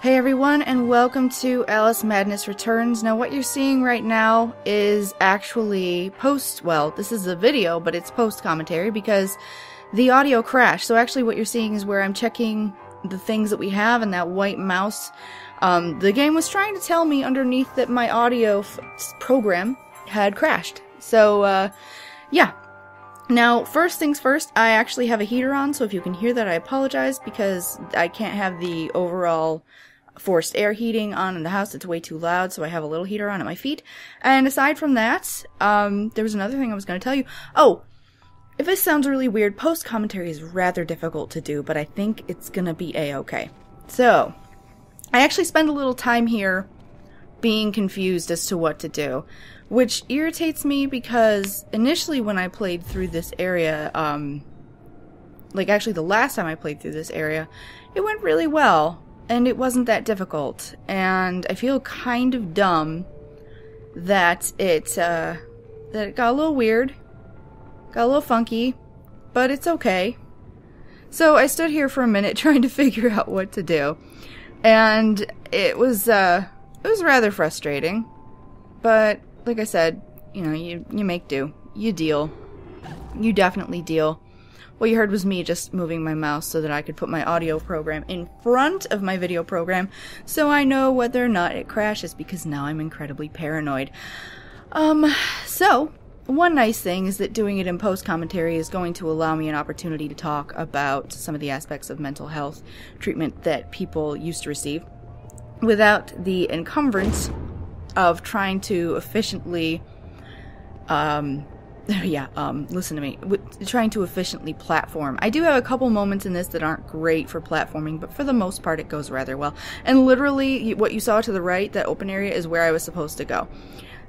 Hey everyone, and welcome to Alice Madness Returns. Now what you're seeing right now is actually this is a video, but it's post-commentary because the audio crashed. So actually what you're seeing is where I'm checking the things that we have and that white mouse. The game was trying to tell me underneath that my audio program had crashed. So, yeah. Now, first things first, I actually have a heater on, so if you can hear that, I apologize, because I can't have the overall forced air heating on in the house. It's way too loud, so I have a little heater on at my feet. And aside from that, there was another thing I was going to tell you. Oh, if this sounds really weird, post-commentary is rather difficult to do, but I think it's going to be a-okay. So, I actually spend a little time here being confused as to what to do, which irritates me because initially when I played through this area, actually the last time I played through this area, it went really well. And it wasn't that difficult, and I feel kind of dumb that it got a little weird, got a little funky, but it's okay. So I stood here for a minute trying to figure out what to do, and it was rather frustrating, but like I said, you know, you make do, you deal, you definitely deal. What you heard was me just moving my mouse so that I could put my audio program in front of my video program so I know whether or not it crashes, because now I'm incredibly paranoid. So, one nice thing is that doing it in post-commentary is going to allow me an opportunity to talk about some of the aspects of mental health treatment that people used to receive without the encumbrance of trying to efficiently listen to me. Trying to efficiently platform. I do have a couple moments in this that aren't great for platforming, but for the most part it goes rather well. And literally, what you saw to the right, that open area, is where I was supposed to go.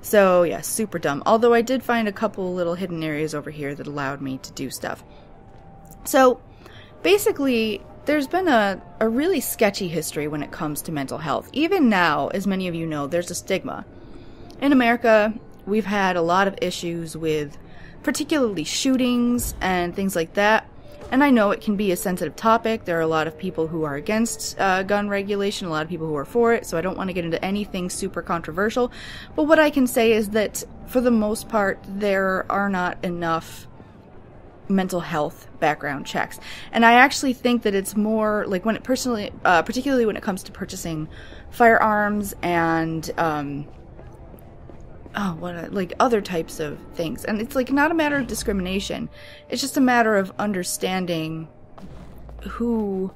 So, yeah, super dumb. Although I did find a couple little hidden areas over here that allowed me to do stuff. So, basically, there's been a really sketchy history when it comes to mental health. Even now, as many of you know, there's a stigma. In America, we've had a lot of issues with particularly shootings and things like that. And I know it can be a sensitive topic. There are a lot of people who are against gun regulation, a lot of people who are for it, so I don't want to get into anything super controversial. But what I can say is that, for the most part, there are not enough mental health background checks. And I actually think that it's more, like, when it particularly when it comes to purchasing firearms and, other types of things. And it's, like, not a matter of discrimination. It's just a matter of understanding who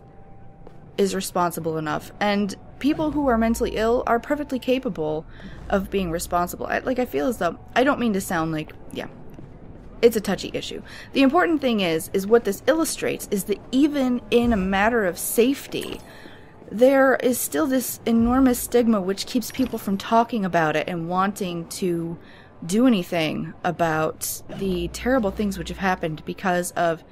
is responsible enough. And people who are mentally ill are perfectly capable of being responsible. I feel as though, I don't mean to sound like, yeah, it's a touchy issue. The important thing is what this illustrates is that even in a matter of safety, there is still this enormous stigma which keeps people from talking about it and wanting to do anything about the terrible things which have happened because of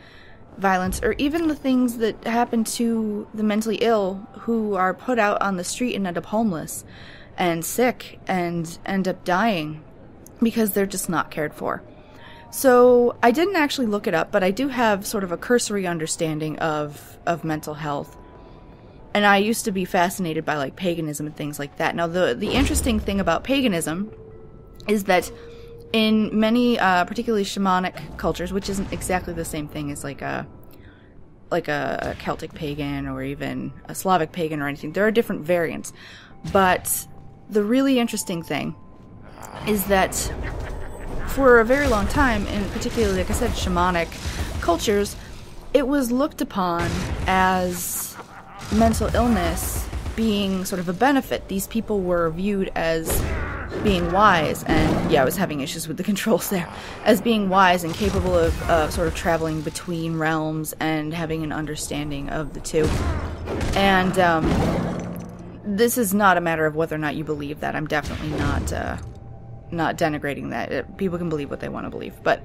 violence, or even the things that happen to the mentally ill who are put out on the street and end up homeless and sick and end up dying because they're just not cared for. So I didn't actually look it up, but I do have sort of a cursory understanding of mental health. And I used to be fascinated by, like, paganism and things like that. Now, the interesting thing about paganism is that in many, particularly shamanic cultures, which isn't exactly the same thing as, like a Celtic pagan or even a Slavic pagan or anything, there are different variants. But the really interesting thing is that for a very long time, in particularly, like I said, shamanic cultures, it was looked upon as mental illness being sort of a benefit. These people were viewed as being wise, and yeah, I was having issues with the controls there, as being wise and capable of sort of traveling between realms and having an understanding of the two. And this is not a matter of whether or not you believe that. I'm definitely not denigrating that. People can believe what they want to believe, but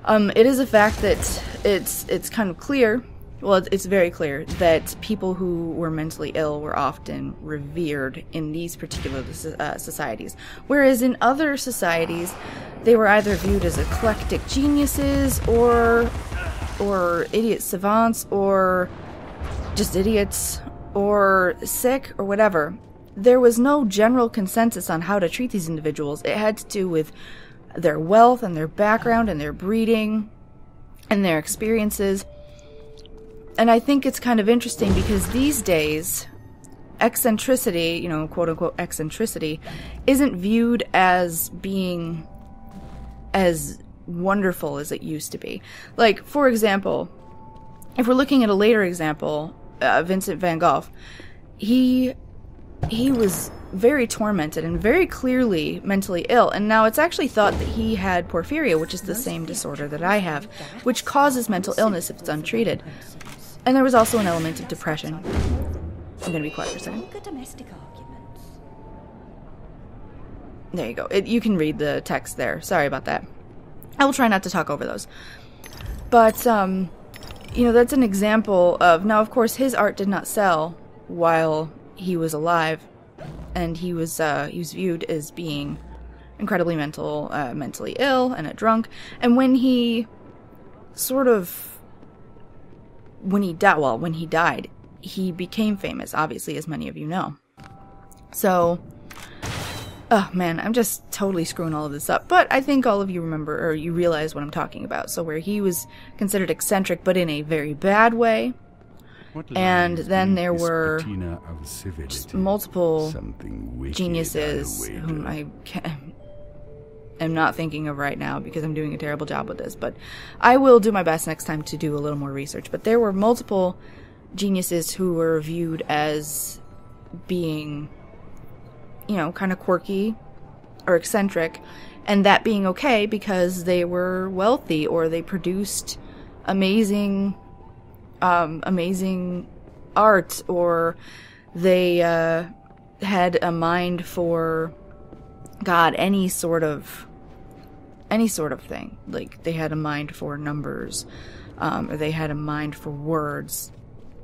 it is a fact that it's kind of clear. Well, it's very clear that people who were mentally ill were often revered in these particular societies. Whereas in other societies, they were either viewed as eclectic geniuses or idiot savants or just idiots or sick or whatever, there was no general consensus on how to treat these individuals. It had to do with their wealth and their background and their breeding and their experiences. And I think it's kind of interesting because these days, eccentricity, you know, quote-unquote eccentricity, isn't viewed as being as wonderful as it used to be. Like, for example, if we're looking at a later example, Vincent van Gogh, he was very tormented and very clearly mentally ill, and now it's actually thought that he had porphyria, which is the same disorder that I have, which causes mental illness if it's untreated. And there was also an element of depression. I'm going to be quiet for a second. There you go. You can read the text there. Sorry about that. I will try not to talk over those. But, you know, that's an example of... Now, of course, his art did not sell while he was alive, and he was viewed as being incredibly mentally ill and a drunk. And when he died, he became famous, obviously, as many of you know. So, oh man, I'm just totally screwing all of this up. But I think all of you remember, or you realize what I'm talking about. So where he was considered eccentric, but in a very bad way. And then there were just multiple geniuses whom I am not thinking of right now because I'm doing a terrible job with this. But I will do my best next time to do a little more research. But there were multiple geniuses who were viewed as being, you know, kind of quirky or eccentric, and that being okay because they were wealthy or they produced amazing art, or they had a mind for God, any sort of thing. Like, they had a mind for numbers, or they had a mind for words.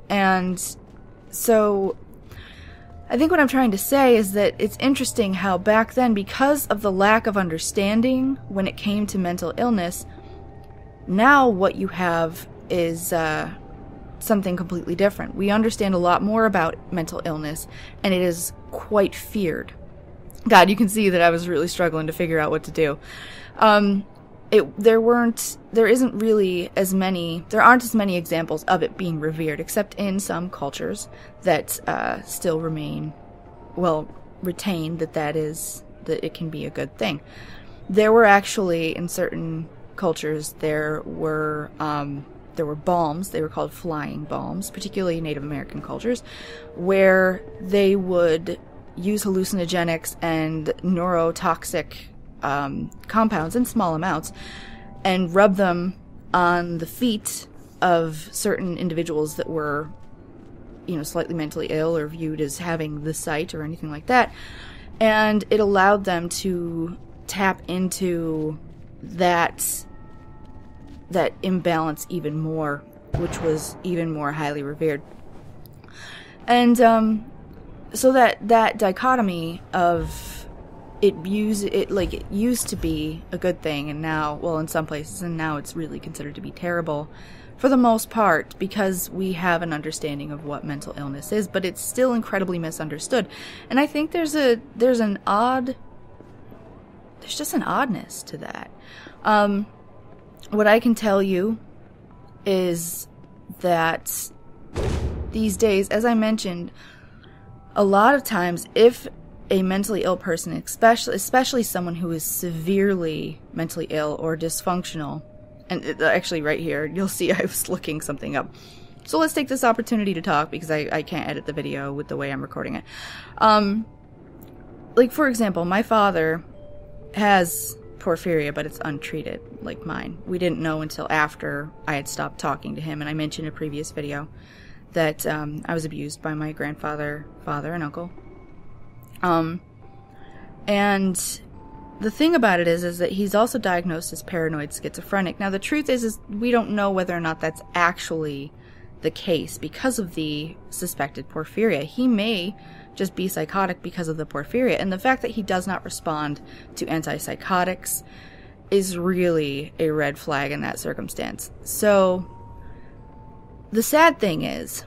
And so I think what I'm trying to say is that it's interesting how back then, because of the lack of understanding when it came to mental illness, now what you have is something completely different. We understand a lot more about mental illness, and it is quite feared. God, you can see that I was really struggling to figure out what to do. There aren't as many examples of it being revered, except in some cultures that still retain that it can be a good thing. There were actually, in certain cultures, there were balms. They were called flying balms, particularly Native American cultures, where they would use hallucinogenics and neurotoxic compounds in small amounts and rub them on the feet of certain individuals that were, you know, slightly mentally ill or viewed as having the sight or anything like that. And it allowed them to tap into that imbalance even more, which was even more highly revered. And so that dichotomy of it used to be a good thing, and now, well, in some places, and now it's really considered to be terrible for the most part, because we have an understanding of what mental illness is, but it's still incredibly misunderstood. And I think there's just an oddness to that. What I can tell you is that these days, as I mentioned, a lot of times, if a mentally ill person, especially someone who is severely mentally ill or dysfunctional, and actually right here, you'll see I was looking something up. So let's take this opportunity to talk, because I can't edit the video with the way I'm recording it. Like, for example, my father has porphyria, but it's untreated, like mine. We didn't know until after I had stopped talking to him, and I mentioned in a previous video that I was abused by my grandfather, father, and uncle. And the thing about it is that he's also diagnosed as paranoid schizophrenic. Now, the truth is we don't know whether or not that's actually the case because of the suspected porphyria. He may just be psychotic because of the porphyria, and the fact that he does not respond to antipsychotics is really a red flag in that circumstance. So, the sad thing is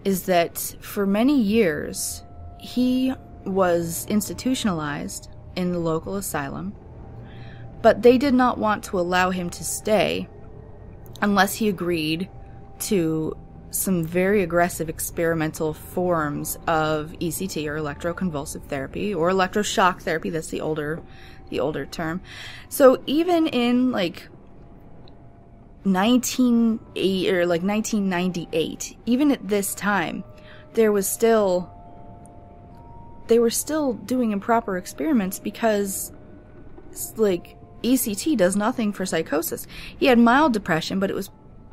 is that for many years, he was institutionalized in the local asylum, but they did not want to allow him to stay unless he agreed to some very aggressive experimental forms of ECT, or electroconvulsive therapy, or electroshock therapy. That's the older term. So even in like 1998, even at this time, they were still doing improper experiments because, like, ECT does nothing for psychosis. He had mild depression, but it was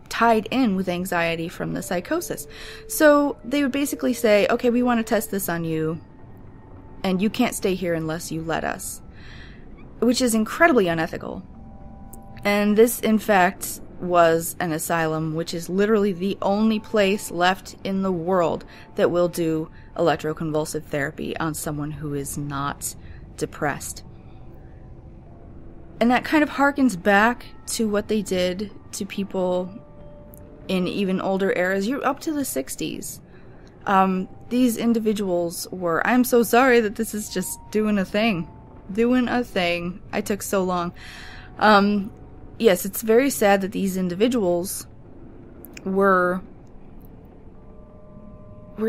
tied in with anxiety from the psychosis. So they would basically say, okay, we want to test this on you, and you can't stay here unless you let us. Which is incredibly unethical. And this, in fact, was an asylum, which is literally the only place left in the world that will do electroconvulsive therapy on someone who is not depressed. And that kind of harkens back to what they did to people in even older eras. You're up to the 60s. These individuals were... I'm so sorry that this is just doing a thing. I took so long. Yes, it's very sad that these individuals were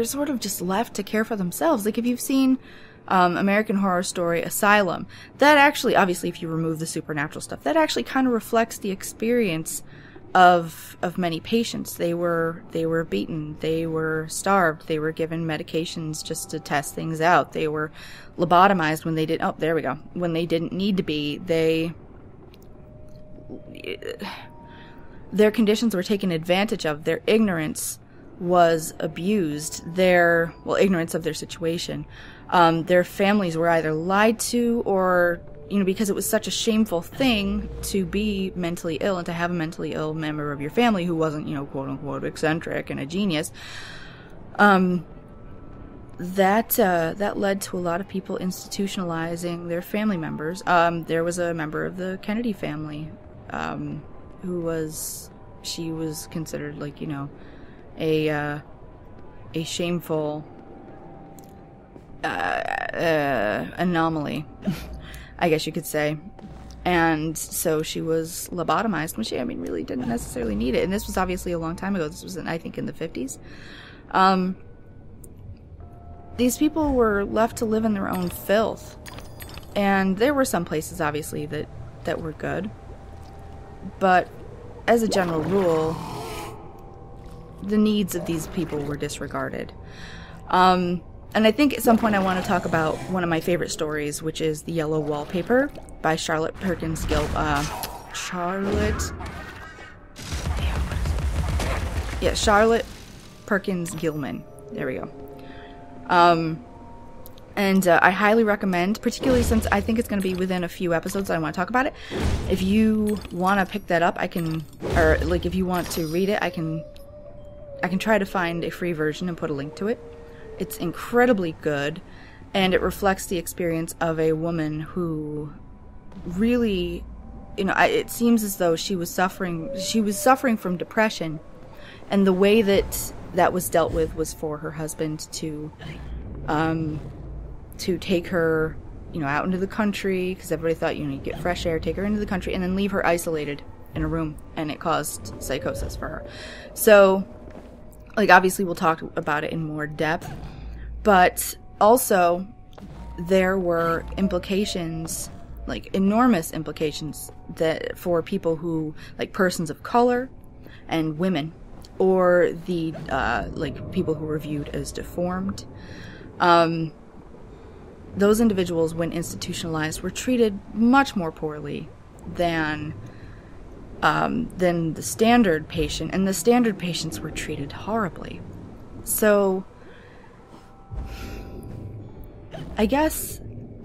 sort of just left to care for themselves. Like, if you've seen American Horror Story Asylum, that actually, obviously if you remove the supernatural stuff, that actually kind of reflects the experience of many patients. They were beaten, they were starved, they were given medications just to test things out, they were lobotomized when they when they didn't need to be. Their conditions were taken advantage of, their ignorance was abused, ignorance of their situation. Their families were either lied to, or, because it was such a shameful thing to be mentally ill and to have a mentally ill member of your family who wasn't, quote unquote eccentric and a genius. That led to a lot of people institutionalizing their family members. There was a member of the Kennedy family, she was considered like, a shameful anomaly, I guess you could say. And so she was lobotomized when she, really didn't necessarily need it. And this was obviously a long time ago. This was, I think, in the 50s. These people were left to live in their own filth. And there were some places, obviously, that were good. But as a general rule, the needs of these people were disregarded. And I think at some point I want to talk about one of my favorite stories, which is The Yellow Wallpaper by Charlotte Perkins Gilman. Charlotte Perkins Gilman. There we go. And I highly recommend, particularly since I think it's going to be within a few episodes I want to talk about it. If you want to pick that up, if you want to read it, I can try to find a free version and put a link to it. It's incredibly good, and it reflects the experience of a woman who really, it seems as though she was suffering from depression, and the way that was dealt with was for her husband to take her, out into the country, because everybody thought, you get fresh air, take her into the country, and then leave her isolated in a room, and it caused psychosis for her. So, obviously we'll talk about it in more depth, but also there were implications, enormous implications, that for people who, persons of color and women, or the, people who were viewed as deformed. Those individuals, when institutionalized, were treated much more poorly than the standard patient, and the standard patients were treated horribly. So, I guess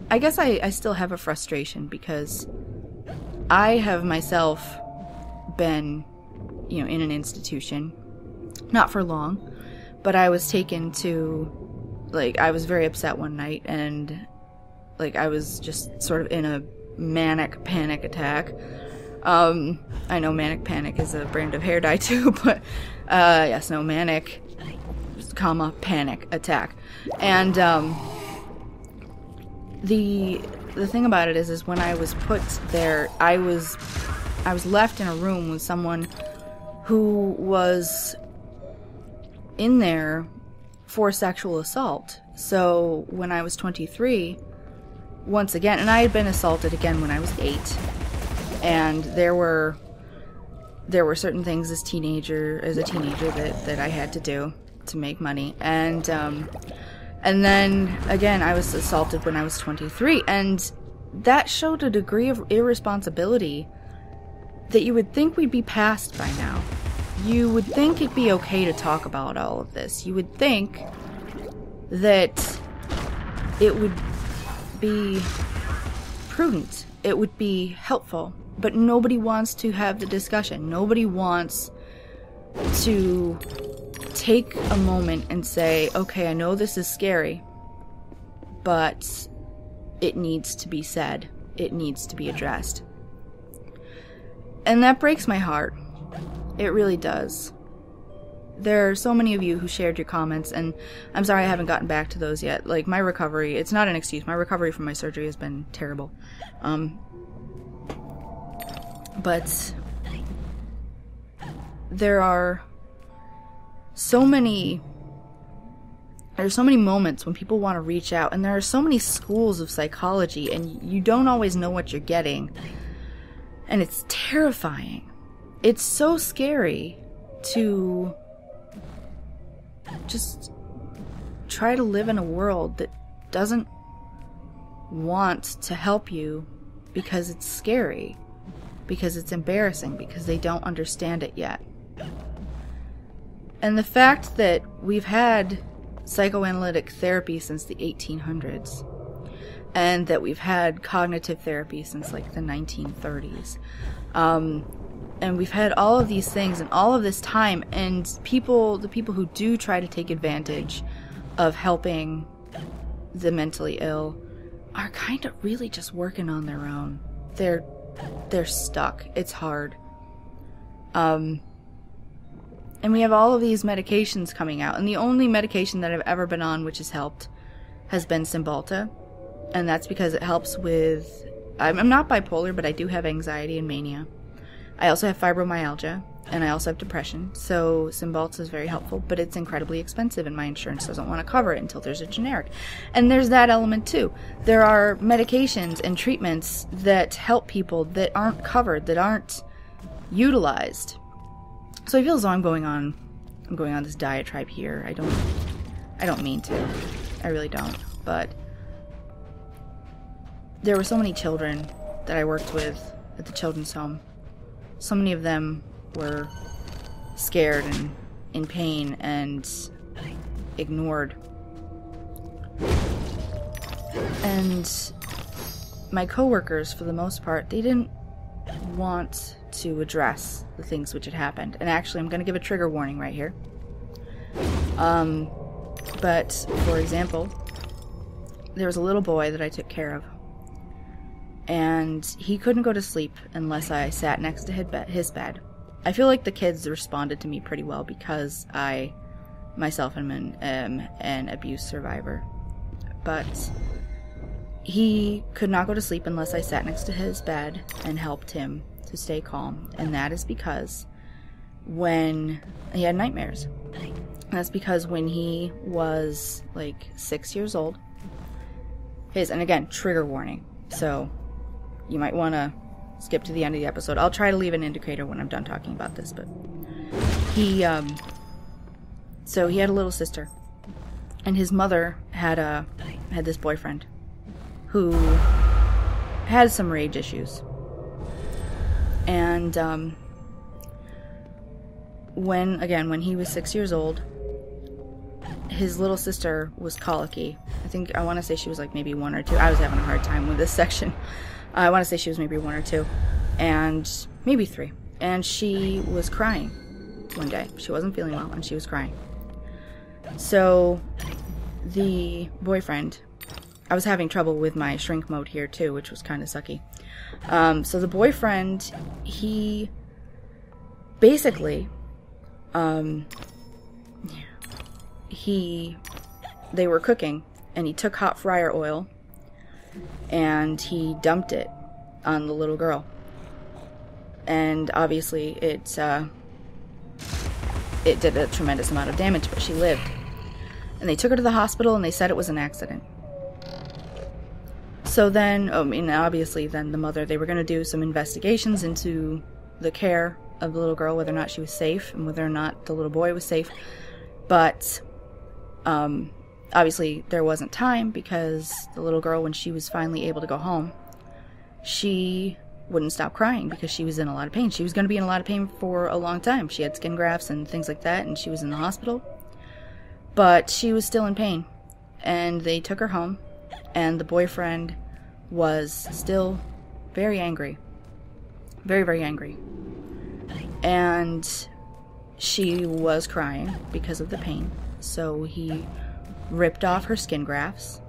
I still have a frustration, because I have myself been, in an institution, not for long, but I was taken to, I was very upset one night, and, I was just sort of in a manic panic attack. I know Manic Panic is a brand of hair dye too, but, yes, no, manic, comma, panic attack. And the thing about it is when I was put there, I was left in a room with someone who was in there for sexual assault. So when I was 23, once again, and I had been assaulted again when I was 8, and there were certain things as a teenager that I had to do to make money, and then again I was assaulted when I was 23, and that showed a degree of irresponsibility that you would think we'd be past by now. You would think it'd be okay to talk about all of this. You would think that it would be prudent, it would be helpful, but nobody wants to have the discussion. Nobody wants to take a moment and say, okay, I know this is scary, but it needs to be said. It needs to be addressed. And that breaks my heart. It really does. There are so many of you who shared your comments, and I'm sorry I haven't gotten back to those yet. Like, my recovery, it's not an excuse. My recovery from my surgery has been terrible. But there are so many moments when people want to reach out, and there are so many schools of psychology, and you don't always know what you're getting. And it's terrifying. It's so scary to just try to live in a world that doesn't want to help you because it's scary, because it's embarrassing, because they don't understand it yet. And the fact that we've had psychoanalytic therapy since the 1800s, and that we've had cognitive therapy since like the 1930s, and we've had all of these things and all of this time, and the people who do try to take advantage of helping the mentally ill are kind of really just working on their own. They're stuck. It's hard. And we have all of these medications coming out, and the only medication that I've ever been on which has helped has been Cymbalta, and that's because it helps with... I'm not bipolar, but I do have anxiety and mania. I also have fibromyalgia, and I also have depression, so Cymbalta is very helpful, but it's incredibly expensive, and my insurance doesn't want to cover it until there's a generic. And there's that element too. There are medications and treatments that help people that aren't covered, that aren't utilized. So I feel as though I'm going on this diatribe here. I don't mean to. I really don't. But there were so many children that I worked with at the children's home. So many of them were scared and in pain and ignored. And my coworkers, for the most part, they didn't want to address the things which had happened. And actually, I'm going to give a trigger warning right here. But, for example, there was a little boy that I took care of. And he couldn't go to sleep unless I sat next to his bed. I feel like the kids responded to me pretty well because I, myself, am an abuse survivor. But he could not go to sleep unless I sat next to his bed and helped him to stay calm. And that is because when he had nightmares. That's because when he was like 6 years old, and again, trigger warning. So you might want to skip to the end of the episode. I'll try to leave an indicator when I'm done talking about this, but so he had a little sister, and his mother had this boyfriend who had some rage issues. And when he was 6 years old, his little sister was colicky. I want to say she was like maybe 1 or 2. I was having a hard time with this section. I want to say she was maybe 1 or 2, and maybe 3. And she was crying one day. She wasn't feeling well, and she was crying. So the boyfriend, I was having trouble with my shrink mode here too, which was kind of sucky. So the boyfriend, he basically, they were cooking, and he took hot fryer oil and he dumped it on the little girl. And obviously it did a tremendous amount of damage, but she lived. And they took her to the hospital and they said it was an accident. So then, obviously then the mother, they were going to do some investigations into the care of the little girl, whether or not she was safe and whether or not the little boy was safe. But obviously there wasn't time, because the little girl, when she was finally able to go home, she wouldn't stop crying because she was in a lot of pain. She was going to be in a lot of pain for a long time. She had skin grafts and things like that, and she was in the hospital. But she was still in pain. And they took her home, and the boyfriend was still very angry. Very, very angry. And she was crying because of the pain. So he ripped off her skin grafts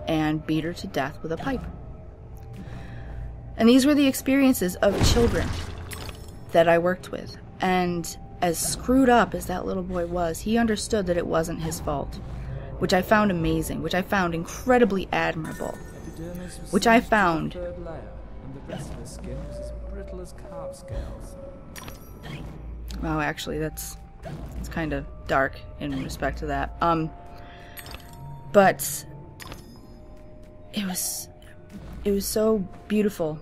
and beat her to death with a pipe. And these were the experiences of children that I worked with. And as screwed up as that little boy was, he understood that it wasn't his fault. Which I found amazing, which I found incredibly admirable. Which I found... Wow, actually, it's kind of dark in respect to that. But it was so beautiful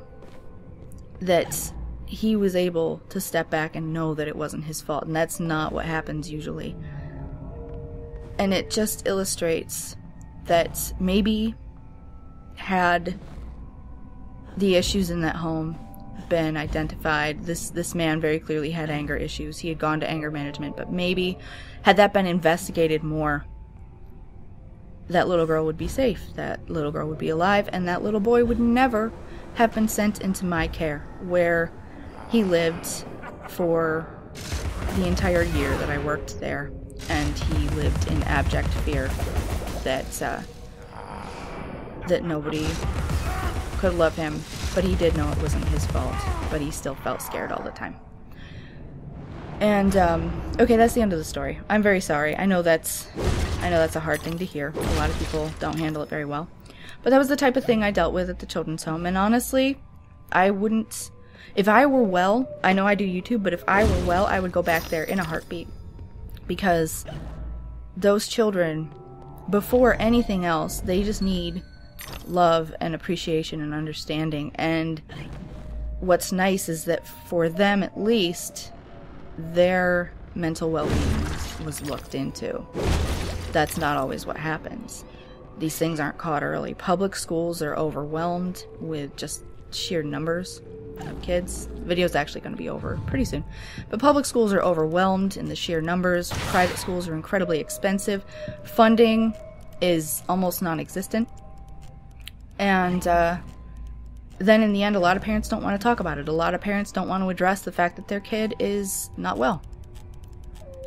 that he was able to step back and know that it wasn't his fault, and that's not what happens usually. And it just illustrates that maybe had the issues in that home been identified, this man very clearly had anger issues. He had gone to anger management, but maybe had that been investigated more, that little girl would be safe, that little girl would be alive, and that little boy would never have been sent into my care, where he lived for the entire year that I worked there, and he lived in abject fear that that nobody could love him, but he did know it wasn't his fault, but he still felt scared all the time. And okay, that's the end of the story. I'm very sorry. I know that's a hard thing to hear. A lot of people don't handle it very well. But that was the type of thing I dealt with at the children's home. And honestly, I wouldn't... If I were well, I know I do YouTube, but if I were well, I would go back there in a heartbeat. Because those children, before anything else, they just need love and appreciation and understanding. And what's nice is that for them, at least, their mental well-being was looked into. That's not always what happens. These things aren't caught early. Public schools are overwhelmed with just sheer numbers of kids. The video's actually going to be over pretty soon. But public schools are overwhelmed in the sheer numbers. Private schools are incredibly expensive. Funding is almost non-existent. And then in the end, a lot of parents don't want to talk about it. A lot of parents don't want to address the fact that their kid is not well.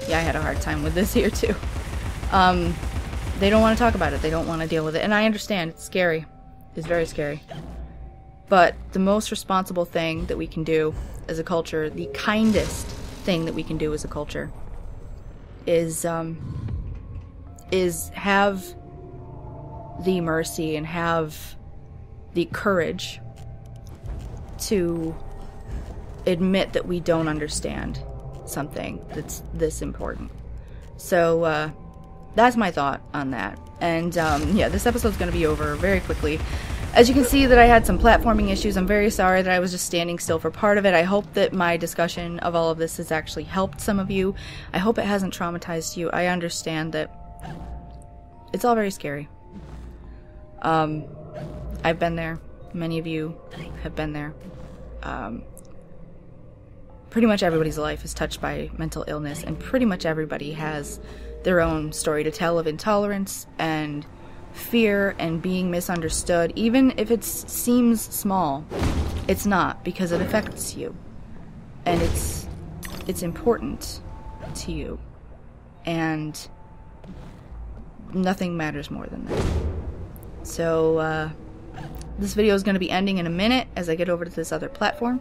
Yeah, I had a hard time with this here too. They don't want to talk about it. They don't want to deal with it. And I understand. It's scary. It's very scary. But the most responsible thing that we can do as a culture, the kindest thing that we can do as a culture, is have the mercy and have the courage to admit that we don't understand something that's this important. So, that's my thought on that. And, yeah, this episode's going to be over very quickly. As you can see that I had some platforming issues. I'm very sorry that I was just standing still for part of it. I hope that my discussion of all of this has actually helped some of you. I hope it hasn't traumatized you. I understand that it's all very scary. I've been there. Many of you have been there. Pretty much everybody's life is touched by mental illness, and pretty much everybody has their own story to tell of intolerance and fear and being misunderstood. Even if it seems small, it's not, because it affects you. And it's important to you. And nothing matters more than that. So, This video is going to be ending in a minute as I get over to this other platform.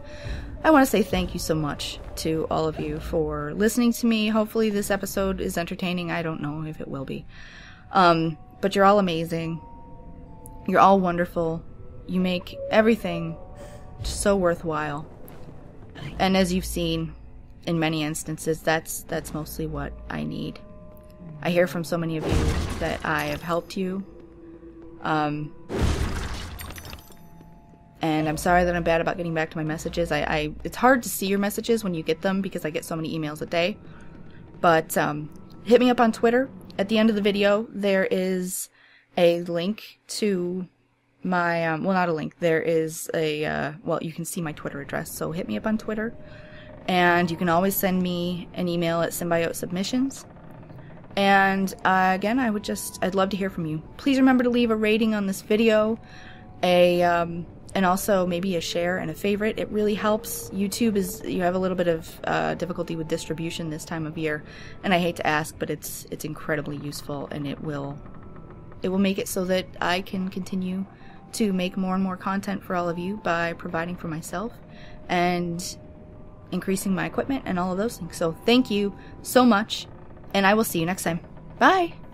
I want to say thank you so much to all of you for listening to me. Hopefully this episode is entertaining. I don't know if it will be. But you're all amazing. You're all wonderful. You make everything so worthwhile. And as you've seen in many instances, that's mostly what I need. I hear from so many of you that I have helped you. And I'm sorry that I'm bad about getting back to my messages. It's hard to see your messages when you get them because I get so many emails a day. But hit me up on Twitter. At the end of the video, there is a link to my, well, not a link. There is a, well, you can see my Twitter address. So hit me up on Twitter. And you can always send me an email at Symbiote Submissions. And again, I'd love to hear from you. Please remember to leave a rating on this video, and also maybe a share and a favorite. It really helps. YouTube you have a little bit of difficulty with distribution this time of year, and I hate to ask, but it's incredibly useful, and it will make it so that I can continue to make more and more content for all of you by providing for myself and increasing my equipment and all of those things. So thank you so much, and I will see you next time. Bye!